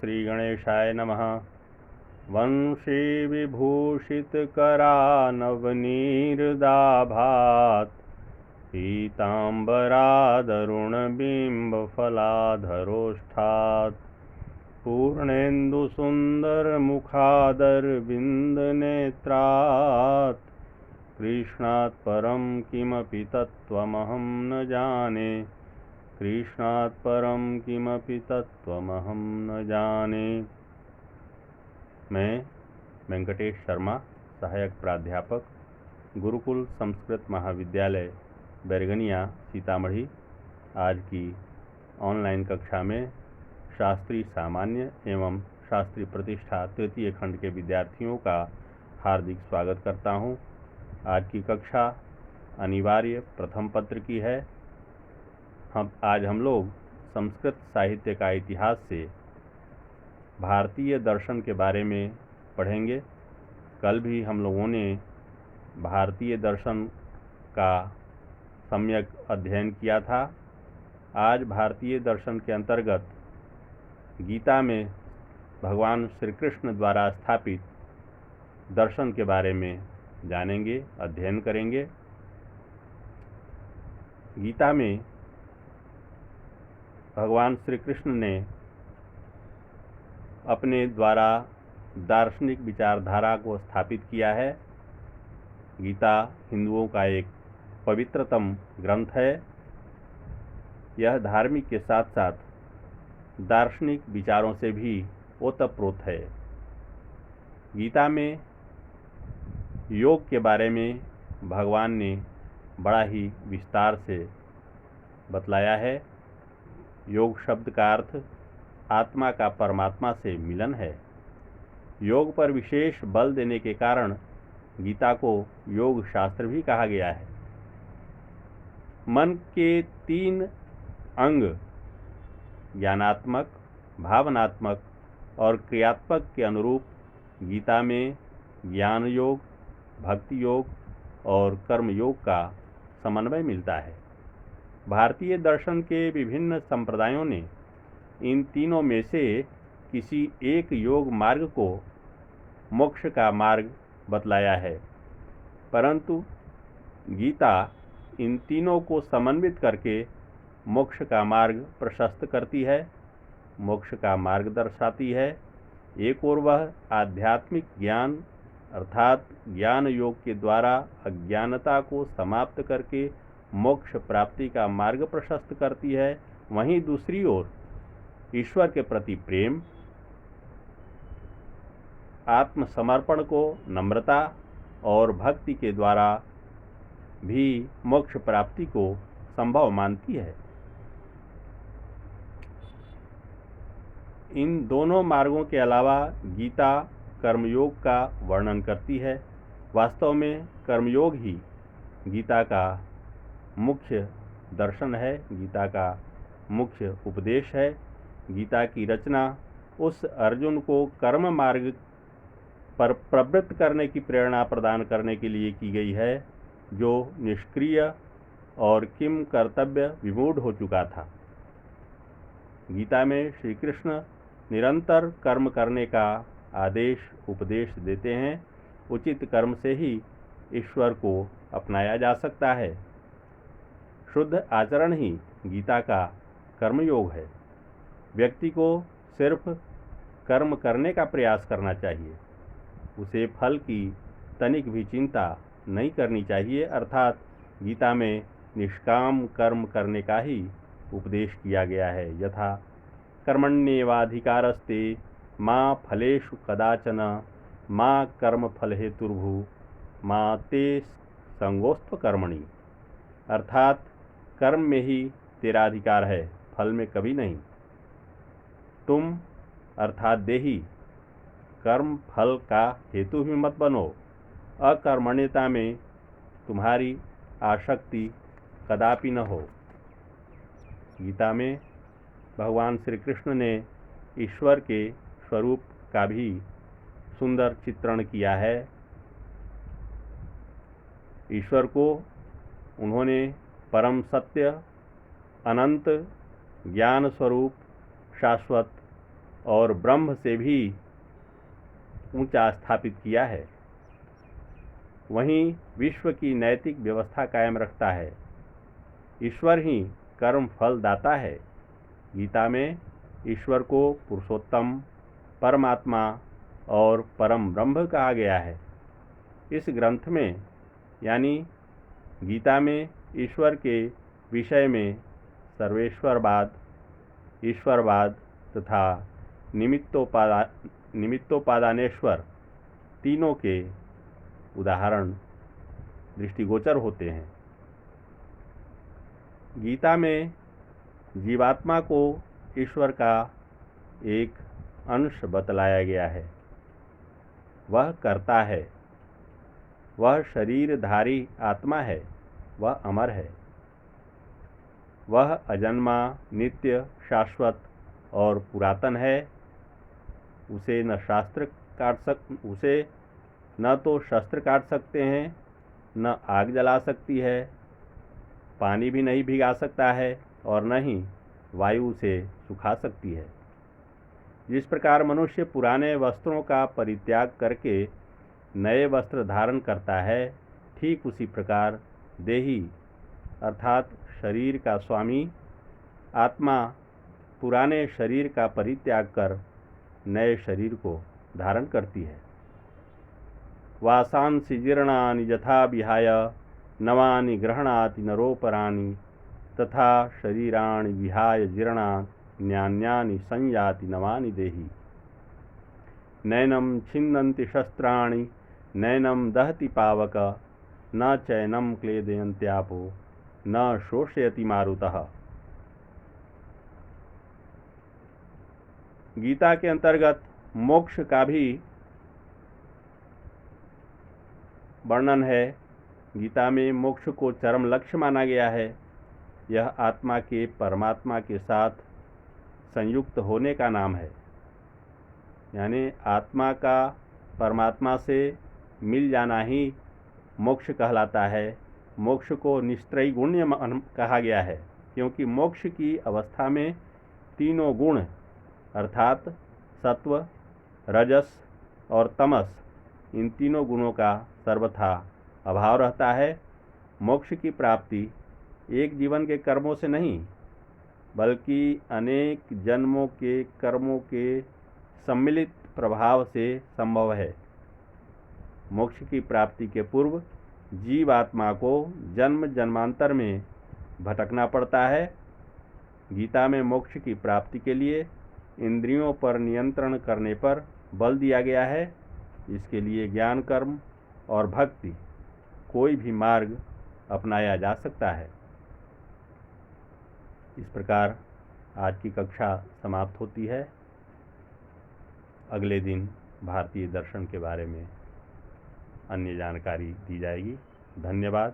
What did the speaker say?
श्रीगणेशाय नमः। वंशी विभूषितकरानवनीरदाभात् पीताम्बरादरुणबिम्बफलाधरोष्ठात् पूर्णेन्दुसुन्दरमुखादरविन्दनेत्रात् कृष्णात् परं किमपि तत्त्वमहं न जाने। कृष्णात् परं किमपि तत्त्वमहं न जाने। मैं वेंकटेश शर्मा, सहायक प्राध्यापक, गुरुकुल संस्कृत महाविद्यालय बैरगनिया सीतामढ़ी, आज की ऑनलाइन कक्षा में शास्त्री सामान्य एवं शास्त्री प्रतिष्ठा तृतीय खंड के विद्यार्थियों का हार्दिक स्वागत करता हूं। आज की कक्षा अनिवार्य प्रथम पत्र की है। आज हम लोग संस्कृत साहित्य का इतिहास से भारतीय दर्शन के बारे में पढ़ेंगे। कल भी हम लोगों ने भारतीय दर्शन का सम्यक अध्ययन किया था। आज भारतीय दर्शन के अंतर्गत गीता में भगवान श्री कृष्ण द्वारा स्थापित दर्शन के बारे में जानेंगे, अध्ययन करेंगे। गीता में भगवान श्री कृष्ण ने अपने द्वारा दार्शनिक विचारधारा को स्थापित किया है। गीता हिंदुओं का एक पवित्रतम ग्रंथ है। यह धार्मिक के साथ साथ दार्शनिक विचारों से भी ओतप्रोत है। गीता में योग के बारे में भगवान ने बड़ा ही विस्तार से बतलाया है। योग शब्द का अर्थ आत्मा का परमात्मा से मिलन है। योग पर विशेष बल देने के कारण गीता को योग शास्त्र भी कहा गया है। मन के 3 अंग ज्ञानात्मक, भावनात्मक और क्रियात्मक के अनुरूप गीता में ज्ञान योग, भक्ति योग और कर्म योग का समन्वय मिलता है। भारतीय दर्शन के विभिन्न संप्रदायों ने इन तीनों में से किसी एक योग मार्ग को मोक्ष का मार्ग बतलाया है, परंतु गीता इन तीनों को समन्वित करके मोक्ष का मार्ग प्रशस्त करती है, मोक्ष का मार्ग दर्शाती है। एक ओर वह आध्यात्मिक ज्ञान अर्थात ज्ञान योग के द्वारा अज्ञानता को समाप्त करके मोक्ष प्राप्ति का मार्ग प्रशस्त करती है, वहीं दूसरी ओर ईश्वर के प्रति प्रेम, आत्मसमर्पण को नम्रता और भक्ति के द्वारा भी मोक्ष प्राप्ति को संभव मानती है। इन दोनों मार्गों के अलावा गीता कर्मयोग का वर्णन करती है। वास्तव में कर्मयोग ही गीता का मुख्य दर्शन है, गीता का मुख्य उपदेश है। गीता की रचना उस अर्जुन को कर्म मार्ग पर प्रवृत्त करने की प्रेरणा प्रदान करने के लिए की गई है, जो निष्क्रिय और किम कर्तव्य विमूढ़ हो चुका था। गीता में श्री कृष्ण निरंतर कर्म करने का आदेश उपदेश देते हैं। उचित कर्म से ही ईश्वर को अपनाया जा सकता है। शुद्ध आचरण ही गीता का कर्मयोग है। व्यक्ति को सिर्फ कर्म करने का प्रयास करना चाहिए, उसे फल की तनिक भी चिंता नहीं करनी चाहिए। अर्थात गीता में निष्काम कर्म करने का ही उपदेश किया गया है। यथा कर्मण्येवाधिकारस्ते मां फलेषु कदाचन मां कर्म फल हेतुर्भु मां ते संगोस्त्व कर्मणि। अर्थात कर्म में ही तेरा अधिकार है, फल में कभी नहीं। तुम अर्थात देही कर्म फल का हेतु भी मत बनो। अकर्मण्यता में तुम्हारी आसक्ति कदापि न हो। गीता में भगवान श्री कृष्ण ने ईश्वर के स्वरूप का भी सुंदर चित्रण किया है। ईश्वर को उन्होंने परम सत्य, अनंत, ज्ञान स्वरूप, शाश्वत और ब्रह्म से भी ऊंचा स्थापित किया है। वहीं विश्व की नैतिक व्यवस्था कायम रखता है। ईश्वर ही कर्म फल दाता है। गीता में ईश्वर को पुरुषोत्तम, परमात्मा और परम ब्रह्म कहा गया है। इस ग्रंथ में यानी गीता में ईश्वर के विषय में सर्वेश्वरवाद, ईश्वरवाद तथा निमित्तोपादानेश्वर तीनों के उदाहरण दृष्टिगोचर होते हैं। गीता में जीवात्मा को ईश्वर का एक अंश बतलाया गया है। वह कर्ता है, वह शरीरधारी आत्मा है, वह अमर है, वह अजन्मा, नित्य, शाश्वत और पुरातन है। उसे न तो शस्त्र काट सकते हैं, न आग जला सकती है, पानी भी नहीं भिगा सकता है और न ही वायु से सुखा सकती है। जिस प्रकार मनुष्य पुराने वस्त्रों का परित्याग करके नए वस्त्र धारण करता है, ठीक उसी प्रकार देही अर्थात शरीर का स्वामी आत्मा पुराने शरीर का परित्याग कर नए शरीर को धारण करती है। वासांसि जीर्णानि यथा विहाय नवानि गृह्णाति नरोपराणि तथा शरीराणि विहाय जीर्णान्यान्यानि संयाति नवानि देहि। नैनं छिन्दन्ति शस्त्राणि नैनं दहति पावक न चैनं क्लेदयन्त्यापो न शोषयति मारुतः। गीता के अंतर्गत मोक्ष का भी वर्णन है। गीता में मोक्ष को चरम लक्ष्य माना गया है। यह आत्मा के परमात्मा के साथ संयुक्त होने का नाम है। यानी आत्मा का परमात्मा से मिल जाना ही मोक्ष कहलाता है। मोक्ष को निस्त्रयी गुण्य कहा गया है, क्योंकि मोक्ष की अवस्था में तीनों गुण अर्थात सत्व, रजस और तमस, इन तीनों गुणों का सर्वथा अभाव रहता है। मोक्ष की प्राप्ति एक जीवन के कर्मों से नहीं, बल्कि अनेक जन्मों के कर्मों के सम्मिलित प्रभाव से संभव है। मोक्ष की प्राप्ति के पूर्व जीवात्मा को जन्म जन्मांतर में भटकना पड़ता है। गीता में मोक्ष की प्राप्ति के लिए इंद्रियों पर नियंत्रण करने पर बल दिया गया है। इसके लिए ज्ञान कर्म और भक्ति कोई भी मार्ग अपनाया जा सकता है। इस प्रकार आज की कक्षा समाप्त होती है। अगले दिन भारतीय दर्शन के बारे में अन्य जानकारी दी जाएगी। धन्यवाद।